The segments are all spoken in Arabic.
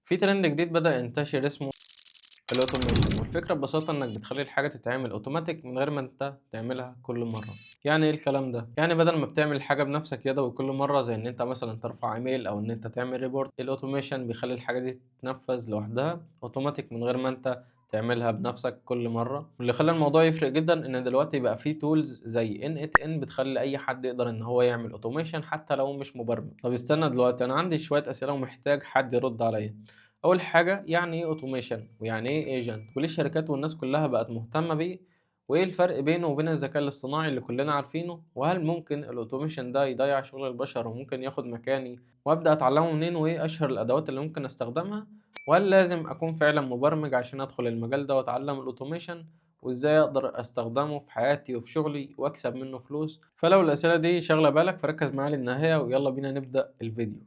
في ترند جديد بدأ ينتشر اسمه الأوتوميشن، والفكرة ببساطة إنك بتخلي الحاجة تتعمل أوتوماتيك من غير ما أنت تعملها كل مرة. يعني إيه الكلام ده؟ يعني بدل ما بتعمل الحاجة بنفسك يدوي كل مرة، زي إن أنت مثلا ترفع إيميل أو إن أنت تعمل ريبورت، الأوتوميشن بيخلي الحاجة دي تتنفذ لوحدها أوتوماتيك من غير ما أنت تعملها بنفسك كل مرة. واللي خلى الموضوع يفرق جدا إن دلوقتي بقى فيه تولز زي ان بتخلي أي حد يقدر إن هو يعمل أوتوميشن حتى لو مش مبرمج. طب استنى، دلوقتي أنا عندي شوية أسئلة ومحتاج حد يرد عليا. اول حاجه، يعني ايه اوتوميشن ويعني ايه ايجنت، وليه الشركات والناس كلها بقت مهتمه بيه؟ وايه الفرق بينه وبين الذكاء الاصطناعي اللي كلنا عارفينه؟ وهل ممكن الاوتوميشن ده يضيع شغل البشر وممكن ياخد مكاني؟ وابدا اتعلمه منين؟ وايه اشهر الادوات اللي ممكن استخدمها؟ وهل لازم اكون فعلا مبرمج عشان ادخل المجال ده واتعلم الاوتوميشن؟ وازاي اقدر استخدمه في حياتي وفي شغلي واكسب منه فلوس؟ فلو الاسئله دي شاغله بالك فركز معايا للنهايه، ويلا بينا نبدا الفيديو.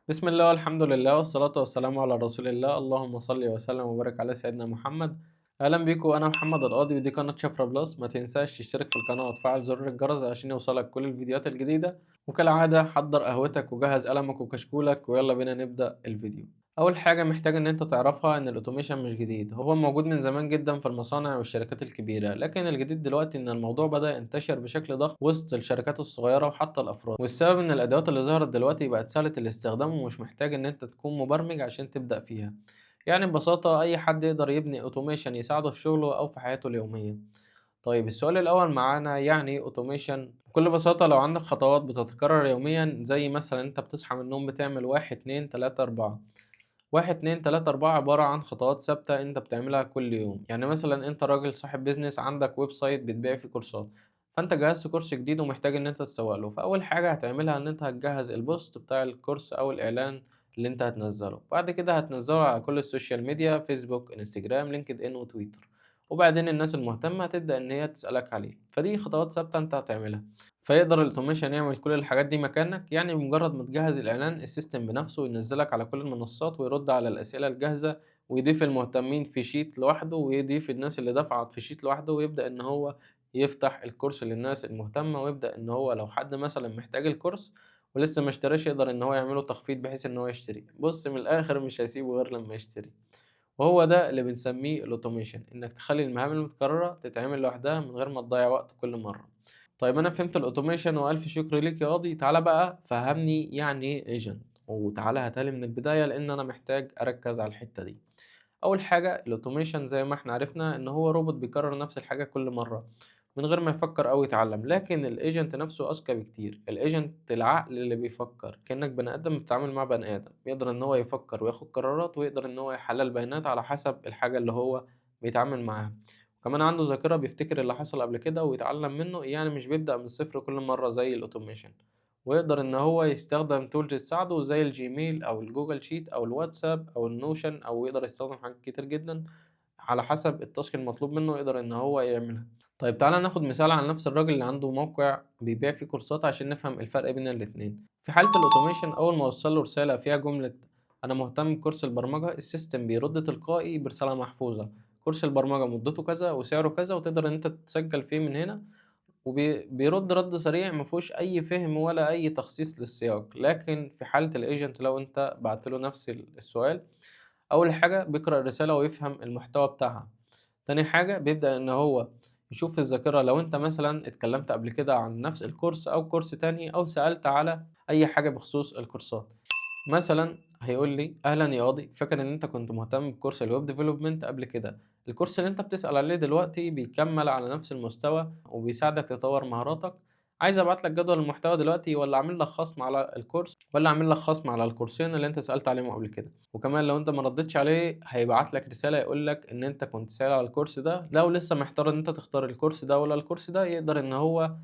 بسم الله والحمد لله والصلاة والسلام على رسول الله، اللهم صل وسلم وبارك على سيدنا محمد. أهلا بيكم، أنا محمد القاضي ودي قناة شفرة بلس. ما تنساش تشترك في القناة وتفعل زر الجرس عشان يوصلك كل الفيديوهات الجديدة. وكالعادة حضر قهوتك وجهز قلمك وكشكولك ويلا بينا نبدأ الفيديو. أول حاجة محتاج إن أنت تعرفها إن الأوتوميشن مش جديد، هو موجود من زمان جدا في المصانع والشركات الكبيرة، لكن الجديد دلوقتي إن الموضوع بدأ ينتشر بشكل ضخم وسط الشركات الصغيرة وحتى الأفراد. والسبب إن الأدوات اللي ظهرت دلوقتي بقت سهلة الاستخدام ومش محتاج إن أنت تكون مبرمج عشان تبدأ فيها. يعني ببساطة أي حد يقدر يبني أوتوميشن يساعده في شغله أو في حياته اليومية. طيب السؤال الأول معانا، يعني إيه أوتوميشن؟ بكل بساطة لو عندك خطوات بتتكرر يوميا، زي مثلا أنت بتصحى من النوم بتعمل واحد اتنين تلاتة أربعة. واحد اتنين تلاتة أربعة عبارة عن خطوات ثابتة أنت بتعملها كل يوم. يعني مثلا أنت راجل صاحب بيزنس، عندك ويب سايت بتبيع فيه كورسات، فأنت جهزت كورس جديد ومحتاج إن أنت تسوق له. فأول حاجة هتعملها إن أنت هتجهز البوست بتاع الكورس أو الإعلان اللي أنت هتنزله. بعد كده هتنزله على كل السوشيال ميديا، فيسبوك، انستجرام، لينكد إن، وتويتر. وبعدين الناس المهتمة هتبدأ إن هي تسألك عليه. فدي خطوات ثابتة أنت هتعملها. فيقدر الأوتوميشن يعمل كل الحاجات دي مكانك. يعني بمجرد ما تجهز الإعلان، السيستم بنفسه ينزلك على كل المنصات ويرد على الأسئلة الجاهزة، ويضيف المهتمين في شيت لوحده، ويضيف الناس اللي دفعت في شيت لوحده، ويبدأ إن هو يفتح الكورس للناس المهتمة. ويبدأ إن هو لو حد مثلا محتاج الكورس ولسه ما اشتراش، يقدر إن هو يعمله تخفيض بحيث إن هو يشتري. بص، من الآخر مش هيسيبه غير لما يشتري. وهو ده اللي بنسميه الأوتوميشن، إنك تخلي المهام المتكررة تتعمل لوحدها من غير ما تضيع وقت كل مرة. طيب أنا فهمت الأوتوميشن وألف شكر ليك يا قاضي. تعالى بقى فهمني يعني إيه ايجنت، وتعالى هاتها من البداية لأن أنا محتاج أركز على الحتة دي. أول حاجة، الأوتوميشن زي ما إحنا عرفنا إن هو روبوت بيكرر نفس الحاجة كل مرة من غير ما يفكر أو يتعلم. لكن الإيجنت نفسه أذكى بكتير. الإيجنت العقل اللي بيفكر كأنك بني آدم بتتعامل مع بني آدم، يقدر إن هو يفكر وياخد قرارات، ويقدر إن هو يحلل بيانات على حسب الحاجة اللي هو بيتعامل معاها. وكمان عنده ذاكرة، بيفتكر اللي حصل قبل كده ويتعلم منه. يعني مش بيبدأ من الصفر كل مرة زي الأوتوميشن. ويقدر إن هو يستخدم تولز تساعده زي الجيميل أو الجوجل شيت أو الواتساب أو النوشن، أو يقدر يستخدم حاجات كتير جدا على حسب التاسك المطلوب منه يقدر إن هو يعملها. طيب تعالى ناخد مثال على نفس الراجل اللي عنده موقع بيبيع فيه كورسات عشان نفهم الفرق بين الاتنين. في حالة الأوتوميشن، أول ما وصل له رسالة فيها جملة أنا مهتم بكورس البرمجة، السيستم بيرد تلقائي برسالة محفوظة: كورس البرمجة مدته كذا وسعره كذا، وتقدر إن أنت تسجل فيه من هنا. وبيرد رد سريع مفهوش أي فهم ولا أي تخصيص للسياق. لكن في حالة الagent، لو أنت بعت له نفس السؤال، أول حاجة بيقرأ الرسالة ويفهم المحتوى بتاعها. تاني حاجة بيبدأ إن هو يشوف في الذاكرة لو أنت مثلا اتكلمت قبل كده عن نفس الكورس أو كورس تاني، أو سألت على أي حاجة بخصوص الكورسات. مثلا هيقول لي أهلا يا قاضي، فاكر إن أنت كنت مهتم بكورس الويب ديفلوبمنت قبل كده. الكورس اللي أنت بتسأل عليه دلوقتي بيكمل على نفس المستوى وبيساعدك تطور مهاراتك. عايز أبعت لك جدول المحتوى دلوقتي، ولا أعمل لك خصم على الكورس، ولا أعمل لك خصم على الكورسين اللي أنت سألت عليهم قبل كده. وكمان لو أنت ما ردتش عليه هيبعت لك رسالة يقول لك إن أنت كنت سائل على الكورس ده. لو لسه محتار إن أنت تختار الكورس ده ولا الكورس ده، يقدر إن هو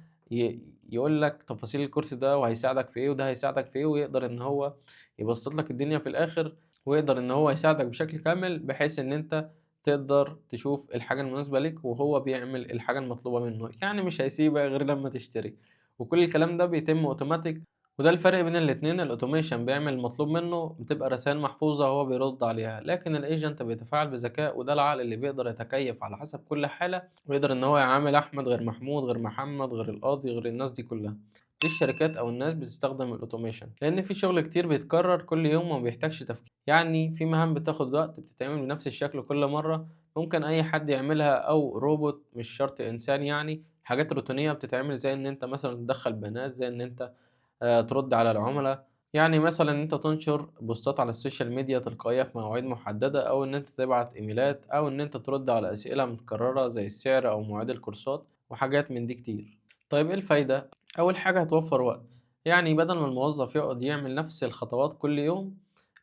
يقول لك تفاصيل الكورس ده وهيساعدك في إيه وده هيساعدك في إيه، ويقدر إن هو يبسط لك الدنيا في الآخر. ويقدر إن هو يساعدك بشكل كامل بحيث إن أنت تقدر تشوف الحاجة المناسبة ليك وهو بيعمل الحاجة المطلوبة منه. يعني مش هيسيبك غير لما تشتري. وكل الكلام ده بيتم اوتوماتيك. وده الفرق بين الاتنين. الاوتوميشن بيعمل المطلوب منه، بتبقى رسائل محفوظة هو بيرد عليها، لكن الايجنت بيتفاعل بذكاء، وده العقل اللي بيقدر يتكيف على حسب كل حالة، ويقدر ان هو يعامل احمد غير محمود غير محمد غير القاضي غير الناس دي كلها. ليه الشركات أو الناس بتستخدم الأوتوميشن؟ لأن في شغل كتير بيتكرر كل يوم وما بيحتاجش تفكير، يعني في مهام بتاخد وقت بتتعمل بنفس الشكل كل مرة، ممكن أي حد يعملها أو روبوت مش شرط إنسان. يعني حاجات روتينية بتتعمل زي إن أنت مثلا تدخل بيانات، زي إن أنت ترد على العملاء، يعني مثلا إن أنت تنشر بوستات على السوشيال ميديا تلقائية في مواعيد محددة، أو إن أنت تبعت إيميلات، أو إن أنت ترد على أسئلة متكررة زي السعر أو مواعيد الكورسات وحاجات من دي كتير. طيب إيه الفايدة؟ أول حاجة هتوفر وقت، يعني بدل ما الموظف يقعد يعمل نفس الخطوات كل يوم،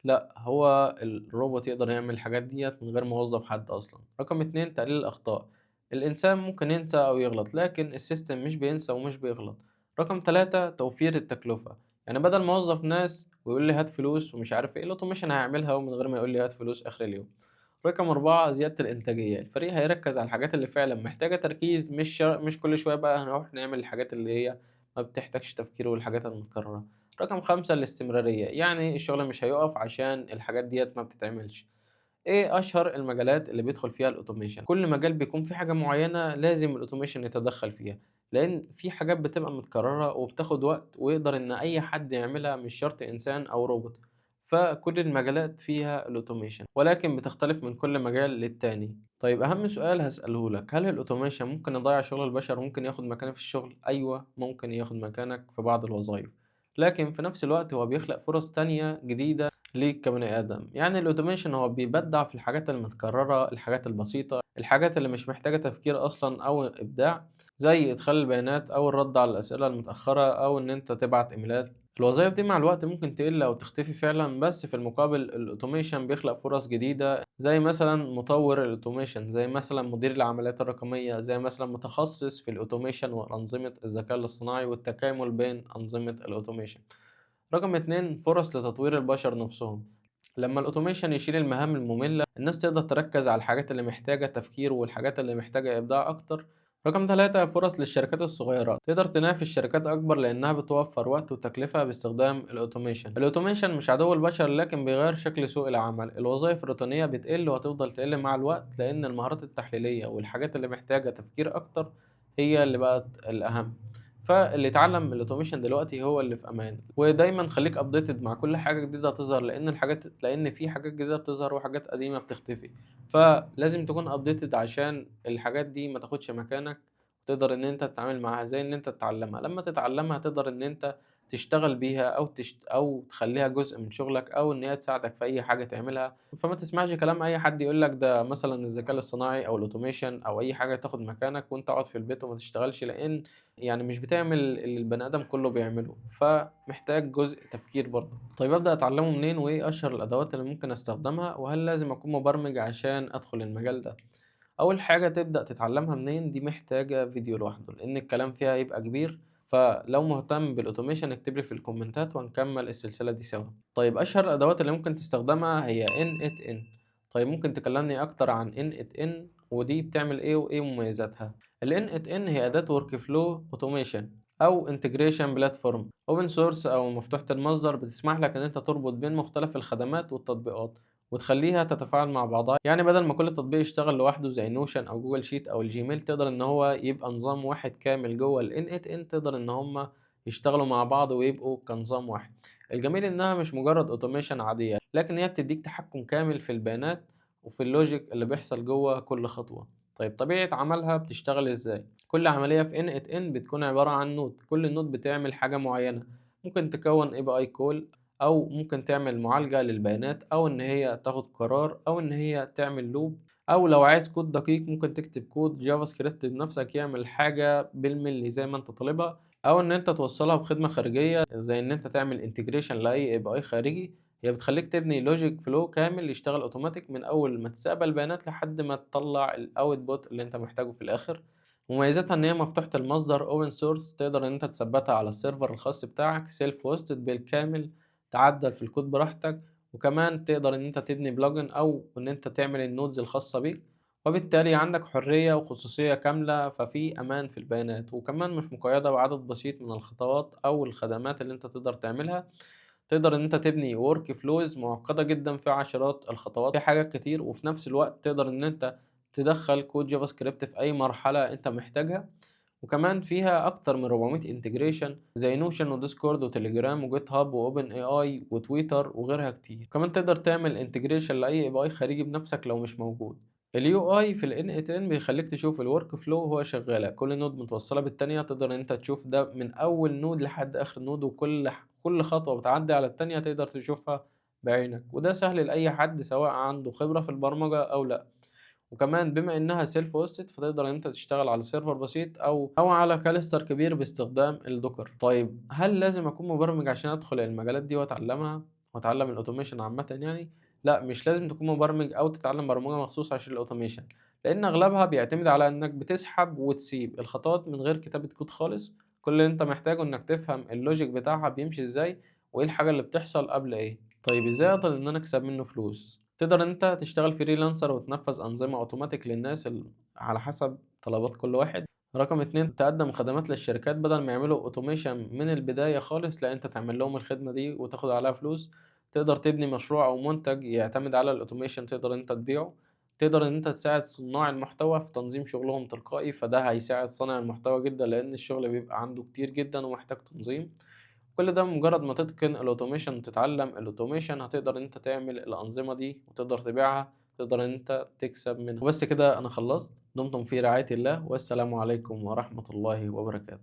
لأ هو الروبوت يقدر يعمل الحاجات ديت من غير ما يوظف حد أصلا. رقم اتنين، تقليل الأخطاء. الإنسان ممكن ينسى أو يغلط، لكن السيستم مش بينسى ومش بيغلط. رقم تلاتة، توفير التكلفة. يعني بدل ما أوظّف ناس ويقول لي هات فلوس ومش عارف إيه، الautomation هيعملها هو من غير ما يقول لي هات فلوس آخر اليوم. رقم 4، زيادة الإنتاجية. الفريق هيركّز على الحاجات اللي فعلًا محتاجة تركيز، مش كل شوية بقى هنروح نعمل الحاجات اللي هي ما بتحتاجش تفكير والحاجات المتكررة. رقم 5، الاستمرارية. يعني الشغل مش هيُقف عشان الحاجات ديّة ما بتتعملش. إيه أشهر المجالات اللي بيدخل فيها الأوتوميشن؟ كل مجال بيكون فيه حاجة معينة لازم الأوتوميشن يتدخل فيها، لأن في حاجات بتبقى متكررة وبتاخد وقت ويقدر إن أي حد يعملها مش شرط إنسان أو روبوت. فكل المجالات فيها الأوتوميشن، ولكن بتختلف من كل مجال للتاني. طيب أهم سؤال هسأله لك، هل الأوتوميشن ممكن يضيع شغل البشر؟ ممكن ياخد مكاني في الشغل؟ أيوه، ممكن ياخد مكانك في بعض الوظائف، لكن في نفس الوقت هو بيخلق فرص تانية جديدة ليك كبني آدم. يعني الأوتوميشن هو بيبدع في الحاجات المتكررة، الحاجات البسيطة، الحاجات اللي مش محتاجة تفكير أصلا أو إبداع، زي إدخال البيانات أو الرد على الأسئلة المتأخرة أو إن أنت تبعت إيميلات. الوظائف دي مع الوقت ممكن تقل أو تختفي فعلا، بس في المقابل الأوتوميشن بيخلق فرص جديدة، زي مثلا مطور الأوتوميشن، زي مثلا مدير العمليات الرقمية، زي مثلا متخصص في الأوتوميشن وأنظمة الذكاء الاصطناعي والتكامل بين أنظمة الأوتوميشن. رقم 2، فرص لتطوير البشر نفسهم. لما الأوتوميشن يشيل المهام المملة، الناس تقدر تركز على الحاجات اللي محتاجة تفكير والحاجات اللي محتاجة إبداع أكتر. رقم 3، فرص للشركات الصغيرة، تقدر تنافس شركات أكبر لأنها بتوفر وقت وتكلفة باستخدام الأوتوميشن. الأوتوميشن مش عدو البشر، لكن بيغير شكل سوق العمل. الوظائف الروتينية بتقل وهتفضل تقل مع الوقت، لأن المهارات التحليلية والحاجات اللي محتاجة تفكير أكتر هي اللي بقت الأهم. فاللي اتعلم الأوتوميشن دلوقتي هو اللي في أمان، ودايمًا خلّيك updated مع كل حاجة جديدة هتظهر، لأن في حاجات جديدة بتظهر وحاجات قديمة بتختفي، فلازم تكون updated عشان الحاجات دي ما تاخدش مكانك، وتقدر إن أنت تتعامل معاها زي إن أنت تتعلمها. لمّا تتعلمها تقدر إن أنت تشتغل بيها أو تخلّيها جزء من شغلك، أو إن هي تساعدك في أي حاجة تعملها. فما تسمعش كلام أي حد يقول لك ده مثلًا الذكاء الاصطناعي أو الأوتوميشن أو أي حاجة تاخد مكانك وأنت اقعد في البيت وما تشتغلش، لإن يعني مش بتعمل اللي البني آدم كله بيعمله، فمحتاج جزء تفكير برضه. طيب أبدأ أتعلمه منين؟ وإيه أشهر الأدوات اللي ممكن أستخدمها؟ وهل لازم أكون مبرمج عشان أدخل المجال ده؟ أول حاجة تبدأ تتعلمها منين دي محتاجة فيديو لوحده، لأن الكلام فيها هيبقى كبير. فلو مهتم بالأوتوميشن اكتب لي في الكومنتات وهنكمل السلسلة دي سوا. طيب أشهر الأدوات اللي ممكن تستخدمها هي n8n. طيب ممكن تكلمني أكتر عن n8n ودي بتعمل إيه وإيه مميزاتها؟ ال N8N هي أداة work flow automation أو integration platform open source أو مفتوحة المصدر، بتسمح لك إن أنت تربط بين مختلف الخدمات والتطبيقات وتخليها تتفاعل مع بعضها. يعني بدل ما كل تطبيق يشتغل لوحده زي نوشن أو جوجل شيت أو الجيميل، تقدر إن هو يبقى نظام واحد كامل جوه ال N8N، تقدر إن هما يشتغلوا مع بعض ويبقوا كنظام واحد. الجميل إنها مش مجرد اوتوميشن عادية، لكن هي بتديك تحكم كامل في البيانات وفي اللوجيك اللي بيحصل جوه كل خطوة. طيب طبيعة عملها بتشتغل إزاي؟ كل عملية في N8N بتكون عبارة عن نود، كل نود بتعمل حاجة معينة. ممكن تكون API call، أو ممكن تعمل معالجة للبيانات، أو إن هي تاخد قرار، أو إن هي تعمل لوب، أو لو عايز كود دقيق ممكن تكتب كود جافا سكريبت بنفسك يعمل حاجة بالملي زي ما أنت طالبها، أو إن أنت توصلها بخدمة خارجية زي إن أنت تعمل انتجريشن لأي API خارجي. هي بتخليك تبني لوجيك فلو كامل يشتغل اوتوماتيك من اول ما تستقبل بيانات لحد ما تطلع الاوتبوت اللي انت محتاجه في الاخر. مميزاتها ان هي مفتوحة المصدر اوبن سورس، تقدر ان انت تثبتها على السيرفر الخاص بتاعك سيلف هوستد بالكامل، تعدل في الكود براحتك، وكمان تقدر ان انت تبني بلجن او ان انت تعمل النودز الخاصة بيك، وبالتالي عندك حرية وخصوصية كاملة، ففي أمان في البيانات، وكمان مش مقيدة بعدد بسيط من الخطوات أو الخدمات اللي أنت تقدر تعملها. تقدر إن أنت تبني work flows معقدة جدًا فيها عشرات الخطوات، فيها حاجات كتير، وفي نفس الوقت تقدر إن أنت تدخّل كود جافا سكريبت في أي مرحلة أنت محتاجها، وكمان فيها أكتر من 400 انتجريشن زي نوشن وديسكورد وتليجرام وجيت هاب وأوبن اي اي وتويتر وغيرها كتير. كمان تقدر تعمل انتجريشن لأي اي اي خارجي بنفسك لو مش موجود. اليو اي في ال ان بيخليك تشوف الورك فلو وهو شغالة، كل نود متوصلة بالتانية، تقدر ان انت تشوف ده من اول نود لحد اخر نود، وكل خطوة بتعدي على التانية تقدر تشوفها بعينك، وده سهل لأي حد سواء عنده خبرة في البرمجة أو لأ. وكمان بما إنها self hosted فتقدر إن أنت تشتغل على سيرفر بسيط أو على كاليستر كبير باستخدام الدوكر. طيب هل لازم أكون مبرمج عشان أدخل المجالات دي وأتعلمها وأتعلم الأوتوميشن عامة يعني؟ لأ، مش لازم تكون مبرمج أو تتعلم برمجة مخصوص عشان الأوتوميشن، لأن أغلبها بيعتمد على إنك بتسحب وتسيب الخطوات من غير كتابة كود خالص. كل اللي أنت محتاجه إنك تفهم اللوجيك بتاعها بيمشي إزاي وإيه الحاجة اللي بتحصل قبل إيه. طيب إزاي أقدر إن أنا أكسب منه فلوس؟ تقدر إن أنت تشتغل فريلانسر وتنفذ أنظمة أوتوماتيك للناس على حسب طلبات كل واحد. رقم 2، تقدم خدمات للشركات بدل ما يعملوا أوتوميشن من البداية خالص، لأ أنت تعمل لهم الخدمة دي وتاخد عليها فلوس. تقدر تبني مشروع أو منتج يعتمد على الأوتوميشن تقدر إن أنت تبيعه. تقدر إن أنت تساعد صناع المحتوى في تنظيم شغلهم تلقائي، فده هيساعد صانع المحتوى جدًا لأن الشغل بيبقى عنده كتير جدًا ومحتاج تنظيم. كل ده مجرد ما تتقن الأوتوميشن وتتعلم الأوتوميشن هتقدر إن أنت تعمل الأنظمة دي وتقدر تبيعها، تقدر إن أنت تكسب منها. وبس كده أنا خلصت، دمتم في رعاية الله، والسلام عليكم ورحمة الله وبركاته.